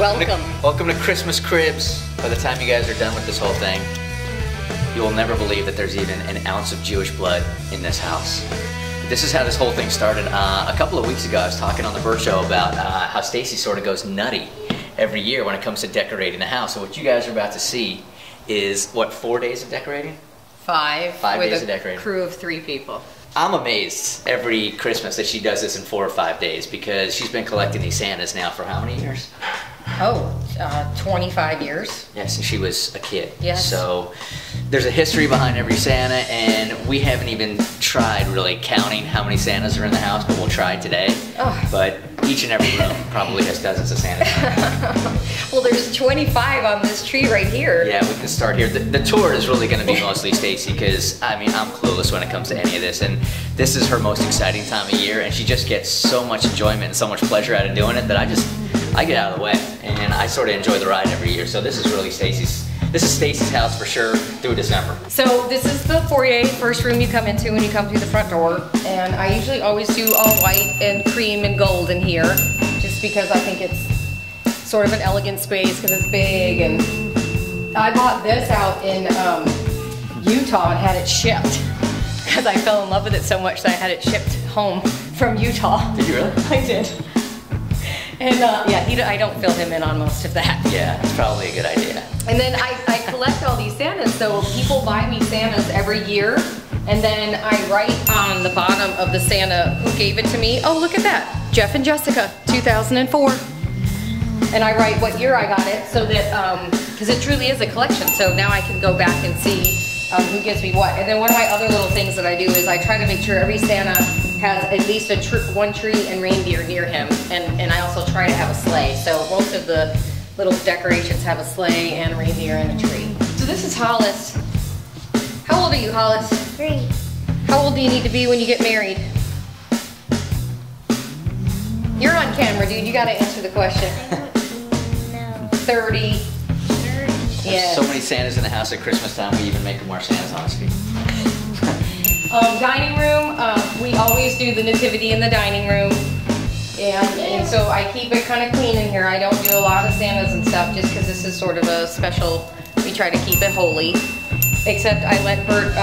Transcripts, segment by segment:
Welcome to Christmas Cribs. By the time you guys are done with this whole thing, you will never believe that there's even an ounce of Jewish blood in this house. This is how this whole thing started. A couple of weeks ago, I was talking on the Bert Show about how Stacey sort of goes nutty every year when it comes to decorating the house. And what you guys are about to see is, what, 4 days of decorating? Five days of decorating. With a crew of 3 people. I'm amazed every Christmas that she does this in 4 or 5 days, because she's been collecting these Santas now for how many years? 25 years. Yeah, since she was a kid. Yes. So there's a history behind every Santa, and we haven't even tried really counting how many Santas are in the house, but we'll try today. Oh. But each and every room probably has dozens of Santas. Well, there's 25 on this tree right here. Yeah, we can start here. The tour is really going to be mostly Stacey, because I mean, I'm clueless when it comes to any of this, and this is her most exciting time of year, and she just gets so much enjoyment and so much pleasure out of doing it that I get out of the way, and I sort of enjoy the ride every year. So this is really Stacey's house for sure through December. So this is the foyer, first room you come into when you come through the front door. And I usually always do all white and cream and gold in here, just because I think it's sort of an elegant space because it's big. And I bought this out in Utah and had it shipped because I fell in love with it so much that I had it shipped home from Utah. Did you really? I did. And yeah, I don't fill him in on most of that. Yeah, it's probably a good idea. And then I collect all these Santas, so people buy me Santas every year, and then I write on the bottom of the Santa who gave it to me. Oh, look at that, Jeff and Jessica, 2004. And I write what year I got it, so that, because it truly is a collection, so now I can go back and see who gives me what. And then one of my other little things that I do is I try to make sure every Santa has at least one tree and reindeer near him, and I also try to have a sleigh. So most of the little decorations have a sleigh and a reindeer and a tree. So this is Hollis. How old are you, Hollis? 3. How old do you need to be when you get married? You're on camera, dude. You got to answer the question. No. 30. 30. Yeah. So many Santas in the house at Christmas time, we even make them wear Santa's on his feet. Dining room, we always do the nativity in the dining room, and so I keep it kind of clean in here. I don't do a lot of Santas and stuff just because this is sort of a special, we try to keep it holy. Except I let Bert,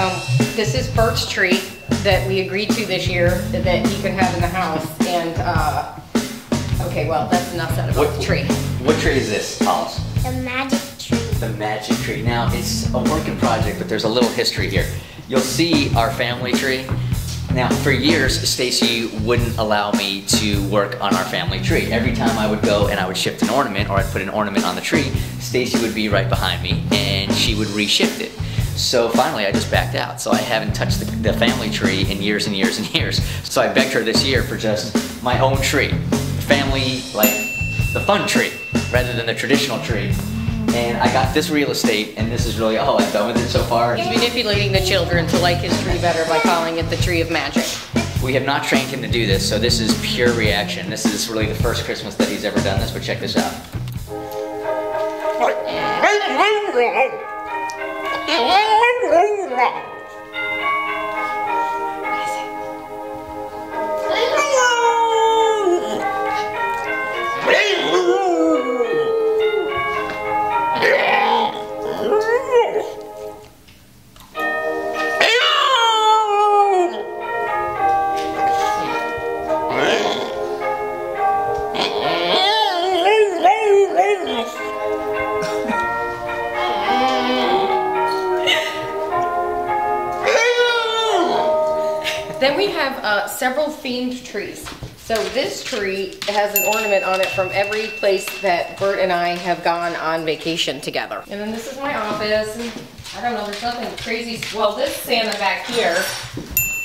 this is Bert's tree that we agreed to this year that he could have in the house, and okay, well, that's enough said about the tree. What tree is this, Hollis? The magic tree. The magic tree. Now, it's a working project, but there's a little history here. You'll see our family tree. Now, for years, Stacey wouldn't allow me to work on our family tree. Every time I would go and I would shift an ornament, or I'd put an ornament on the tree, Stacey would be right behind me and she would reshift it. So finally, I just backed out. So I haven't touched the family tree in years and years and years. So I begged her this year for just my own tree. Family, like the fun tree, rather than the traditional tree. And I got this real estate, and this is really all I've done with it so far. He's manipulating the children to like his tree better by calling it the tree of magic. We have not trained him to do this, so this is pure reaction. This is really the first Christmas that he's ever done this, but check this out. Then we have several themed trees. So this tree has an ornament on it from every place that Bert and I have gone on vacation together. And then this is my office. And I don't know, there's nothing crazy. Well, this Santa back here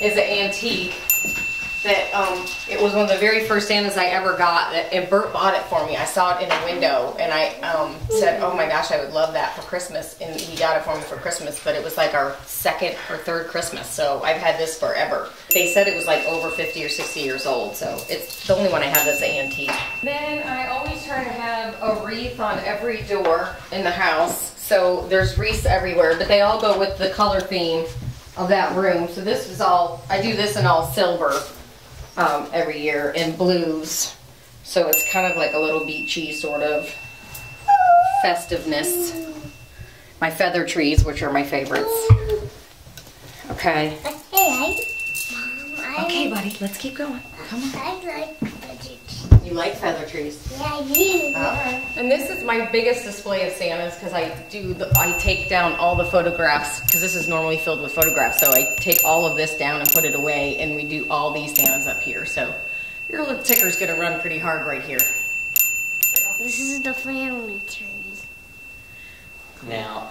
is an antique that it was one of the very first Santas I ever got, and Bert bought it for me. I saw it in a window, and I said, oh my gosh, I would love that for Christmas, and he got it for me for Christmas, but it was like our 2nd or 3rd Christmas, so I've had this forever. They said it was like over 50 or 60 years old, so it's the only one I have that's antique. Then I always try to have a wreath on every door in the house, so there's wreaths everywhere, but they all go with the color theme of that room. So this is all, I do this in all silver every year, and blues. So it's kind of like a little beachy sort of festiveness. My feather trees, which are my favorites. Okay. Hey, Mom, Okay, buddy, let's keep going. Come on. I like budget. You like feather trees? Yeah, I do. Alright. And this is my biggest display of Santas because I take down all the photographs because this is normally filled with photographs. So I take all of this down and put it away, and we do all these Santas up here. So your little ticker's gonna run pretty hard right here. This is the family tree. Now,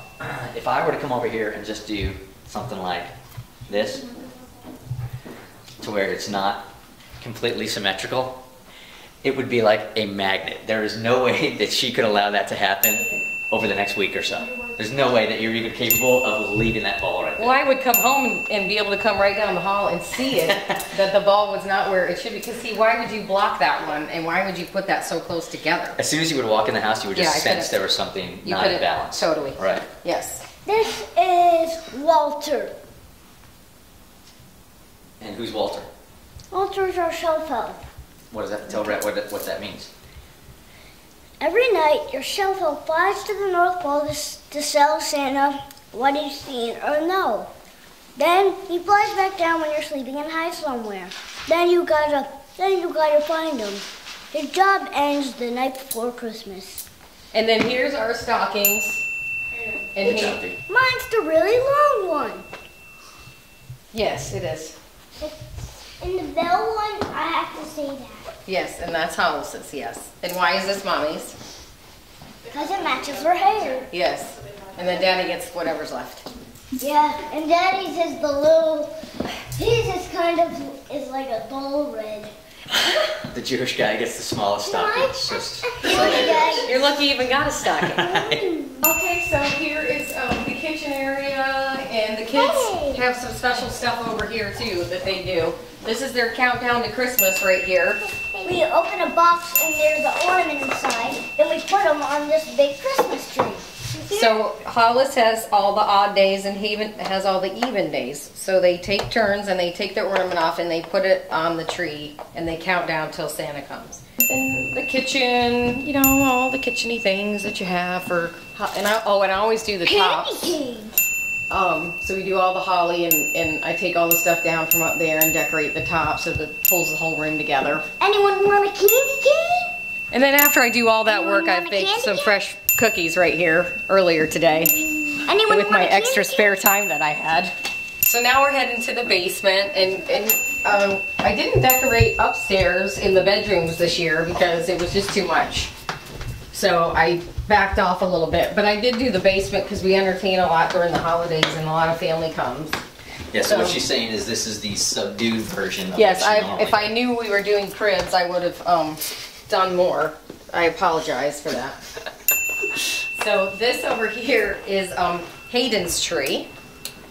if I were to come over here and just do something like this, to where it's not completely symmetrical, it would be like a magnet. There is no way that she could allow that to happen over the next week or so. There's no way that you're even capable of leaving that ball right there. Well, I would come home and be able to come right down the hall and see it, that the ball was not where it should be. Because see, why would you block that one, and why would you put that so close together? As soon as you would walk in the house, you would just Yeah, I sense could've- there was something You not put in it balance. totally. Right. Yes. This is Walter. And who's Walter? Walter's our cell phone. What does that tell Rhett what that means? Every night, your cell phone flies to the North Pole to tell Santa what he's seen or know. Then he flies back down when you're sleeping and hides somewhere. Then you gotta find him. His job ends the night before Christmas. And then here's our stockings. And Good job, Dee. Mine's the really long one. Yes, it is. In the bell one, I have to say that. Yes, and that's Hollis's, yes. And why is this Mommy's? Because it matches her hair. Yes. And then Daddy gets whatever's left. Yeah, and Daddy's is the little, his is kind of, is like a dull red. The Jewish guy gets the smallest stocking. It's just You're lucky you even got a stocking. Okay, so here is the kitchen area, and the kids Hey. have some special stuff over here too that they do. This is their countdown to Christmas right here. We open a box and there's an ornament inside, then we put them on this big Christmas tree. So Hollis has all the odd days and Haven has all the even days. So they take turns and they take the ornament off and they put it on the tree and they count down till Santa comes. And the kitchen, you know, all the kitchen-y things that you have for, and I always do the tops. Candy cane. So we do all the holly and I take all the stuff down from up there and decorate the top so that it pulls the whole room together. Anyone want a candy cane? And then after I do all that Anyone work, I've want a baked candy some cane? fresh cookies right here earlier today Anyone with want my a extra candy spare time that I had. So now we're heading to the basement and I didn't decorate upstairs in the bedrooms this year because it was just too much. So I backed off a little bit, but I did do the basement because we entertain a lot during the holidays and a lot of family comes. Yeah, so what she's saying is this is the subdued version of Yes, what she normally if I knew we were doing cribs, I would have done more. I apologize for that. So this over here is Hayden's tree.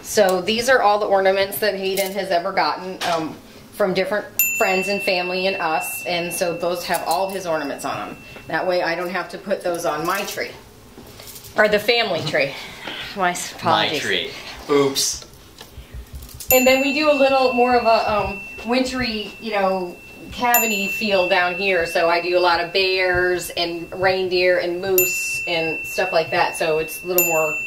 So these are all the ornaments that Hayden has ever gotten from different friends and family and us. And so those have all his ornaments on them. That way I don't have to put those on my tree. Or the family tree. My apologies. My tree. Oops. And then we do a little more of a wintry, you know, cabiny feel down here. So I do a lot of bears and reindeer and moose and stuff like that. So it's a little more,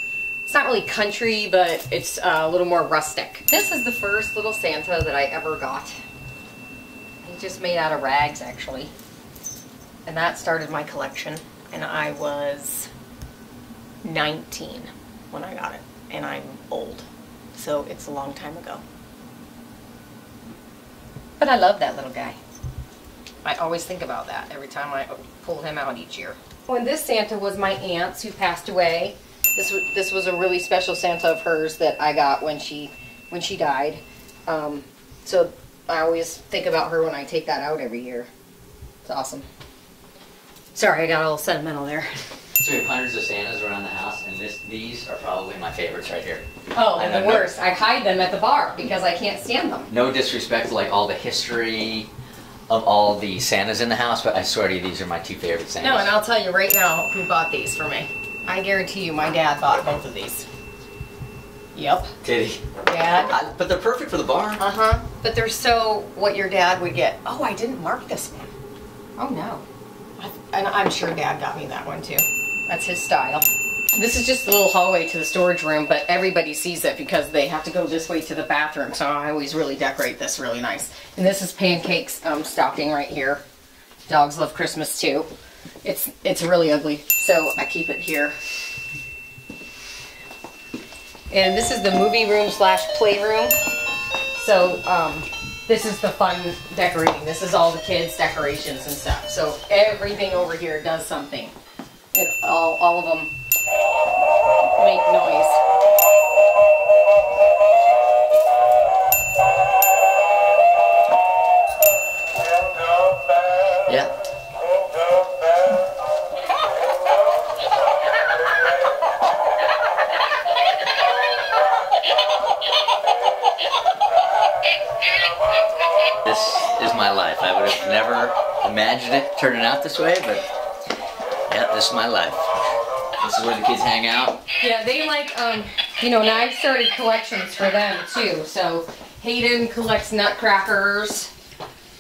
it's not really country, but it's a little more rustic. This is the first little Santa that I ever got. He just made out of rags, actually. And that started my collection. And I was 19 when I got it. And I'm old. So it's a long time ago. But I love that little guy. I always think about that every time I pull him out each year. When this Santa was my aunt's who passed away. This was a really special Santa of hers that I got when she died. So I always think about her when I take that out every year. It's awesome. Sorry, I got a little sentimental there. So we have hundreds of Santas around the house, and these are probably my favorites right here. Oh, I the know. worst. I hide them at the bar because I can't stand them. No disrespect to like all the history of all the Santas in the house, but I swear to you, these are my two favorite Santas. No, and I'll tell you right now who bought these for me. I guarantee you my dad bought both of these. Yep. Did he? Dad. But they're perfect for the bar. Uh-huh. But they're so what your dad would get. Oh, I didn't mark this one. Oh, no. And I'm sure Dad got me that one, too. That's his style. This is just a little hallway to the storage room, but everybody sees it because they have to go this way to the bathroom. So I always really decorate this really nice. And this is Pancake's stocking right here. Dogs love Christmas too. It's really ugly, so I keep it here. And this is the movie room slash playroom. So this is the fun decorating. This is all the kids' decorations and stuff. So everything over here does something. And all of them make noise. Yeah. This is my life. I would have never imagined it turning out this way, but yeah, this is my life. This is where the kids hang out. Yeah, they like, you know, now I've started collections for them too. So Hayden collects nutcrackers.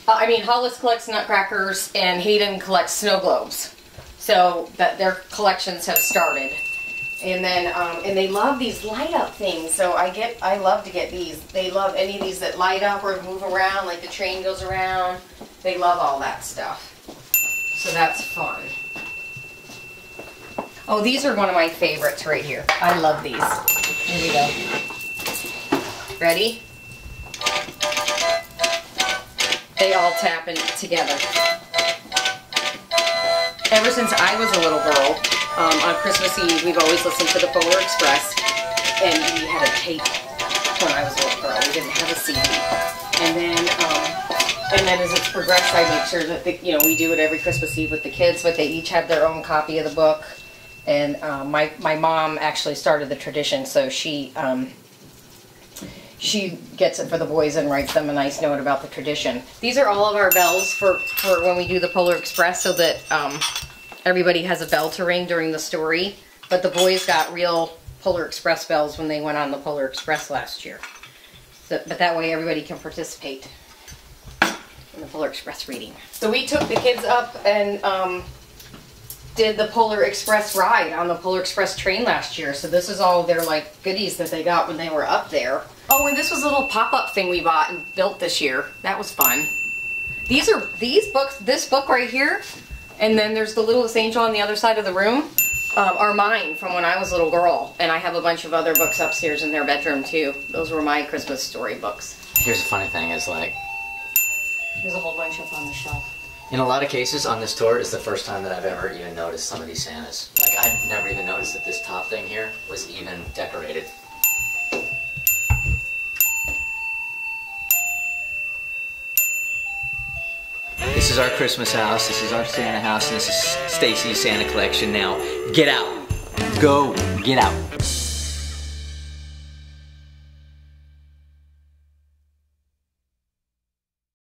Hollis collects nutcrackers and Hayden collects snow globes. So that their collections have started. And then, and they love these light up things. So I love to get these. They love any of these that light up or move around, like the train goes around. They love all that stuff. So that's fun. Oh, these are one of my favorites right here. I love these. Here we go. Ready? They all tap in together. Ever since I was a little girl, on Christmas Eve, we've always listened to the Polar Express, and we had a tape when I was a little girl. We didn't have a CD. And then as it's progressed, I make sure that we do it every Christmas Eve with the kids, but they each have their own copy of the book. And my mom actually started the tradition, so she gets it for the boys and writes them a nice note about the tradition. These are all of our bells for when we do the Polar Express, so that everybody has a bell to ring during the story. But the boys got real Polar Express bells when they went on the Polar Express last year. So, but that way everybody can participate in the Polar Express reading. So we took the kids up and did the Polar Express ride on the Polar Express train last year. So this is all their like goodies that they got when they were up there. Oh, and this was a little pop-up thing we bought and built this year. That was fun. These books, this book right here, and then there's the Littlest Angel on the other side of the room, are mine from when I was a little girl. And I have a bunch of other books upstairs in their bedroom too. Those were my Christmas story books. Here's the funny thing is, like, There's a whole bunch up on the shelf. in a lot of cases on this tour, it's the first time that I've ever even noticed some of these Santas. Like, I'd never even noticed that this top thing here was even decorated. This is our Christmas house, this is our Santa house, and this is Stacey's Santa collection. Now, get out. Go, get out.